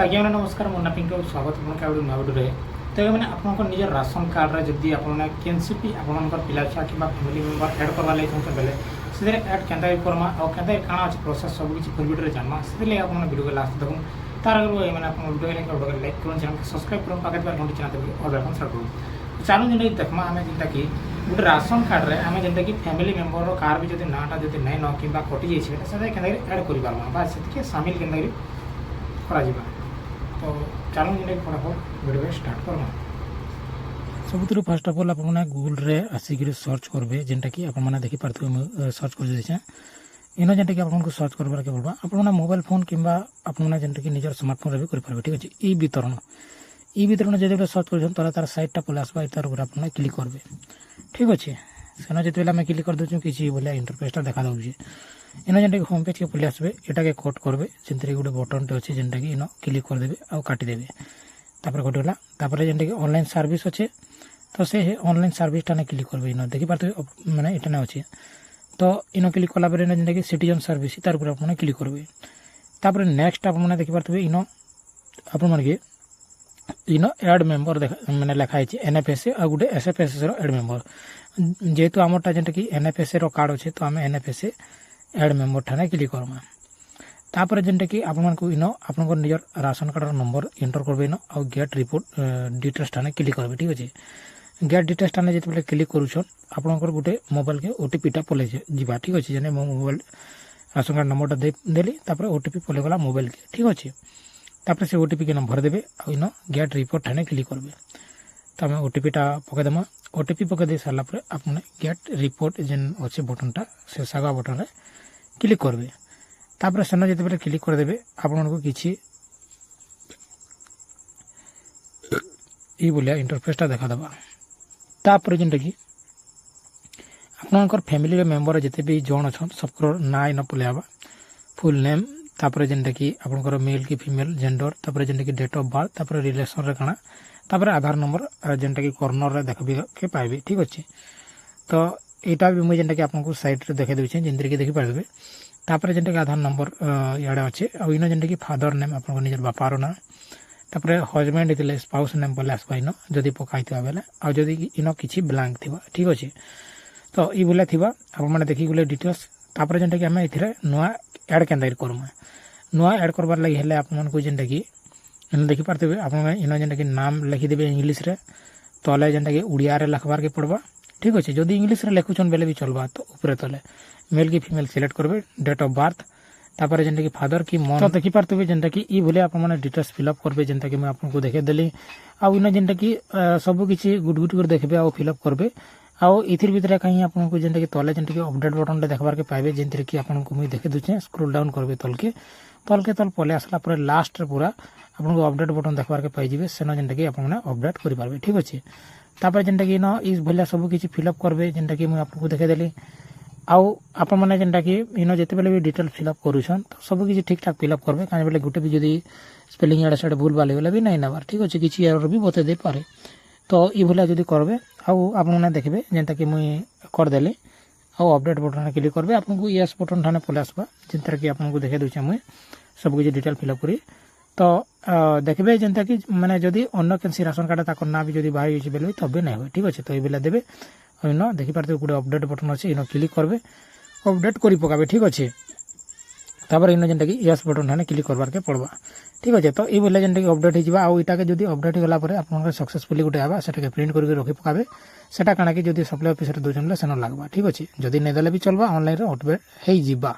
तो आज्ञा मैंने नमस्कार मुन्ना पिंक स्वागत आपको नुआ भिडियो तो मैंने आप निज राशन कार्ड रे जदि आपने कैसी भी आप पिला छुआ कि फैमिली मेम्बर एड करवा लगे चाहते बेले से एड के करमा और के काଣା अच्छे प्रोसेस सब किसी फुल भिडियो जाना से आप भिडियो को लास्ट देखूँ तार आगे मैंने भिडियो लाइक करूँ चैनल सब्सक्राइब करूँ पाखे घंटी चैनल और बेलकन स्टार्ट करूँ चलो जेनटा देखमा आम जेनटा कि गोटे राशन कार्ड रे आम जेनटा कि फैमिली मेम्बर कार भी जब नाटा जब नहीं न कि कटि जाइए से के एड कर पार्मा से सामिल के करा तो चलो जेनटा फटाफट भिडियो स्टार्ट करमा सब फर्स्ट ऑफ ऑल आपने गूगल रे आसिक सर्च करेंगे जेनटा कि आपने देखिपे सर्च कर देछे इन जेनटा कि आपको सर्च करवार के पड़वा आपने मोबाइल फोन किंबा आपने जेनटा कि निजर स्मार्टफोन भी करेंगे ठीक अच्छे ई वितरण जब सर्च कर तार साइटा पलि आसवा तार ऊपर आपने क्लिक करेंगे ठीक अच्छे सेना जिते आम क्लिक कर दूँ किसी भाया इंटरफेसटा देखा दूसरे इन जेनटा कि होम पेज के पलि आसबे एटा के कट करेंगे जिनते गोटे बटन टे अच्छे जेनटा कि इन क्लिक करदे आउ काटिदेवे तापर कटिगला तापर जेनटा कि ऑनलाइन सर्विस अच्छे तो से ऑनलाइन सर्विसटा ने क्लिक करेंगे इन देखिपे मैंने इटा अच्छे तो इन क्लिक कला जेनटा कि सिटीजन सर्विस तार ऊपर आपने क्लिक करेंगे तापर नेक्स्ट आपने देखिपे इन आपके इन एड मेम्बर मैंने लिखाई एनएफएसए और गोटे एसएफएसए एड मेम्बर जेहेतु आमटा जेनटा कि एनएफएसए कार्ड अच्छे तो आम एनएफएसए एड मेम्बर ठाने क्लिक करमा तापर जेनटा कि आपको इन आप निजर राशन कार्ड नंबर एंटर करबे इन और गेट रिपोर्ट डिटेल्स ठाने क्लिक करबे ठीक अच्छे गेट डिटेल्स ठाने जिते क्लिक करूछन आपनकर गोटे मोबाइल के ओटीपीटा पलै जीवा ठीक अच्छे जेने मो मोबाइल राशन कार्ड नंबरटा देली तापर ओटीपी पलै गला मोबाइल के ठीक अच्छे तापर से ओटीपी के नंबर देवे और इन गेट रिपोर्ट ठाने क्लिक करबे तो आम ओटीपीटा पकईदेमा ओटीपी पकई सारापर आपने गेट रिपोर्ट जेन अच्छे बटनटा से सागा बटन रे क्लिक करबे तापर सेन जिते क्लिक करदे आपको किसी भाया इंटरफेसटा देखादेवा तापर जेनटा कि आपनकर फैमिली मेम्बर जिते भी जन अच्छा सबको ना इन पलैवा फुल नेम तापर जेनटा कि आपनकर मेल कि फीमेल जेंडर तापर जेनटा कि डेट ऑफ बर्थ तापर रिलेशन रे काना तापर आधार नंबर जेनटा कि कॉर्नर रे देखबे के पाइबे ठीक अच्छे तो यहाँ भी मुझे जेनटा कि आपको साइड रे देखा दूचे जेनते कि देखी पारे तापर जेनटा कि आधार नंबर इे अच्छे और इन जेनटा कि फादर नेम आप निजर बापार ना तापर हजबैंड होते स्पाउस नेम पलि आसवा इन जदि पकाई बेले और जदि इन किसी ब्लांक थी ठीक अच्छे तो ये भाया थी आपने देखिए डिटेल्स तापर जेनटा कि आम ये नुआ एड के करमा नुआ एड करवार लगे हेल्ले आपको जेनटा कि इन देखिपे आप इन जेनटा कि नाम लिखिदेवे इंग्लीश रे तले जेनटा कि उड़िया रे लिखबार के पड़वा ठीक अच्छे जदि इंग्लीश रे लिखुचन बेले भी चलवा तो ऊपर तले मेल की फीमेल सिलेक्ट करेंगे डेट ऑफ बर्थ तापर जेनटा कि फादर की मन तो देखिपे जेनटा कि ये भाया आप डिटेल्स फिलअप करेंगे जेनटा कि आपको देखेदेली आउ इन जेनटा कि सब किसी गुट गुट कर देखबे आ फिलअप करेंगे आउ इथिर भितर कहीं आपको जेनटा कि तले जेनटा कि अपडेट बटन देखबार के पाइबे जेनते कि आपको मुझे देखे दूचे स्क्रोल डाउन करेंगे तल पलि आसला पर लास्ट पूरा आपको अपडेट बटन देखबार के पाइबे सेन जेनटा कि आपने अपडेट करेंगे ठीक अच्छे तापर जेनटा कि इन इस भाया सब किसी फिलअप करेंगे जेनटा कि मुझे आपको देखेदेली आउ आप मैंने जेनटा कि इन जिते बेले भी डिटेल फिलअप करूछन तो सब किसी ठीक ठाक फिलअप करेंगे कहीं बेले गोटे भी जदि स्पेलिंग इे साइड भूल भाल गले भी नहीं नबार ठीक अच्छे किसी एरर भी बते दे पारे तो ये भाया जब करेंगे आउ आपने देखिए जेनटा कि मुझे करदेली आउ अपडेट बटन क्लिक करेंगे आपको येस बटन ठाने पलि आसवा जिनते कि आपको देखे दूचे मुझे सब किसी डिटेल फिलअप करी तो देखिए जेनता कि मैंने जदि अन्न कैसी राशन कार्ड ताक ना भी जब बाहर जाइए बेले तब नहीं हुए ठीक अच्छे तो ये बेला देवे और इन देखिपे गोटे अपडेट बटन अच्छे इन क्लिक करेंगे अपडेट कर पकाबे ठीक अच्छे तापर इन जेनटा कि येस बटन ठाने क्लिक करवार के पड़वा ठीक अच्छे तो ये बोले जेनटा कि अपडेट हो आटा जब अपडेट गलापर आप सक्सेसफुली गोटे आवा से प्रिंट करके रखी पकाबे सेटा काना कि जब सप्लाई ऑफिस दूसरे सेन लगवा ठीक अच्छे जदि नहीं देले भी चलवा ऑनलाइन अपडेट हो